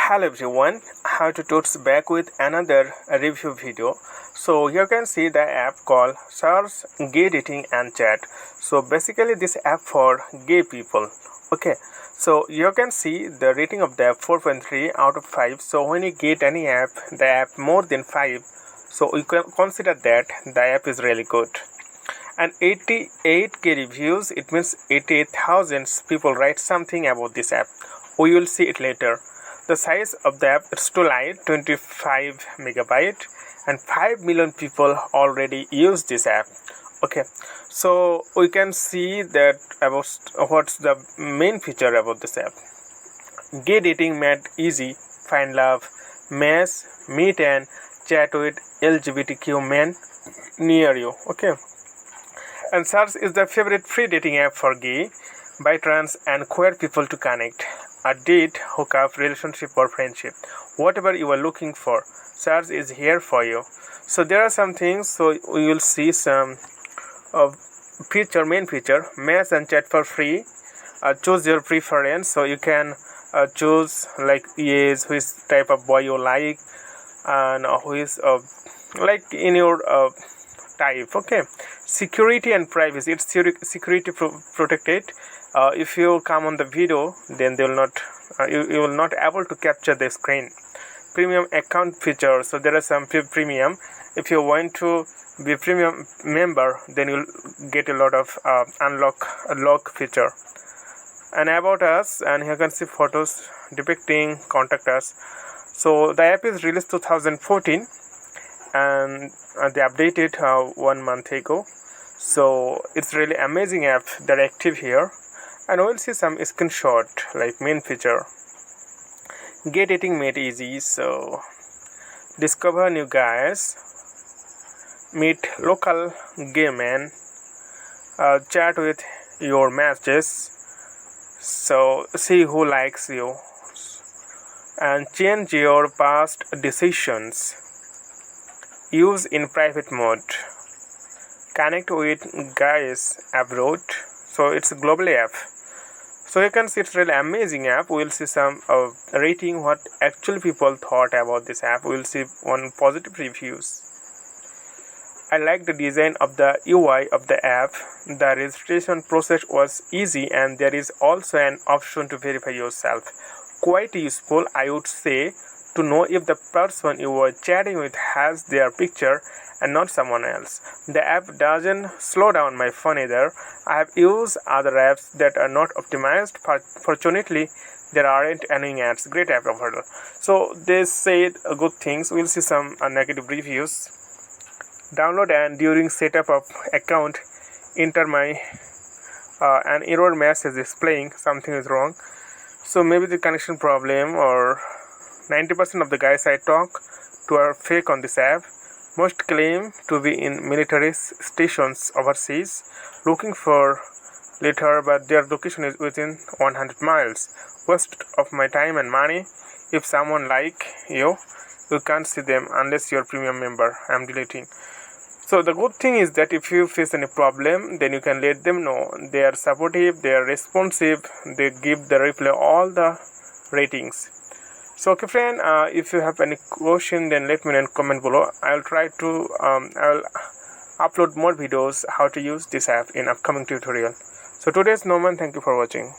Hello everyone, how to totes back with another review video. So you can see the app called Search, Gay Dating and Chat. So basically this app for gay people. Okay, so you can see the rating of the app 4.3 out of 5. So when you get any app, the app more than 5, so you can consider that the app is really good. And 88k reviews, it means 88,000 people write something about this app. We will see it later. The size of the app is too light, 25 megabyte, and 5 million people already use this app. Okay, so we can see that about what's the main feature about this app. Gay dating made easy, find love, match, meet and chat with LGBTQ men near you. Okay, and Search is the favorite free dating app for gay, bi, trans and queer people to connect, a date, hookup, relationship or friendship. Whatever you are looking for, Search is here for you. So there are some things, so we will see some main feature, match and chat for free. Choose your preference, so you can choose like yes, which type of boy you like, and who is like in your type. Okay, security and privacy, it's security protected. If you come on the video, then they will not you will not able to capture the screen. Premium account feature, so there are some premium. If you want to be premium member, then you'll get a lot of lock feature. And about us, and here you can see photos depicting contact us. So the app is released 2014 and they updated 1 month ago. So it's really amazing app. They're active here, and we'll see some screenshot like main feature. Gay dating made easy, so discover new guys, meet local gay men, chat with your matches, so see who likes you, and change your past decisions. Use in private mode. Connect with guys abroad. So it's a global app. So you can see it's really amazing app. We'll see some rating, what actual people thought about this app. We'll see one positive reviews. I like the design of the UI of the app. The registration process was easy, and there is also an option to verify yourself. Quite useful, I would say, to know if the person you were chatting with has their picture and not someone else. The app doesn't slow down my phone either. I have used other apps that are not optimized. Fortunately, there aren't annoying ads. Great app overall. So they said good things. We'll see some negative reviews. Download and during setup of account, enter my an error message displaying something is wrong. So maybe the connection problem, or 90% of the guys I talk to are fake on this app. Most claim to be in military stations overseas, looking for later, but their location is within 100 miles. Waste of my time and money. If someone like you can't see them unless you're premium member. I'm deleting. So the good thing is that if you face any problem, then you can let them know. They are supportive, they are responsive, they give the reply all the ratings. So okay friend, if you have any question, then let me know in comment below. I'll try to I'll upload more videos how to use this app in upcoming tutorial. So today's Norman, thank you for watching.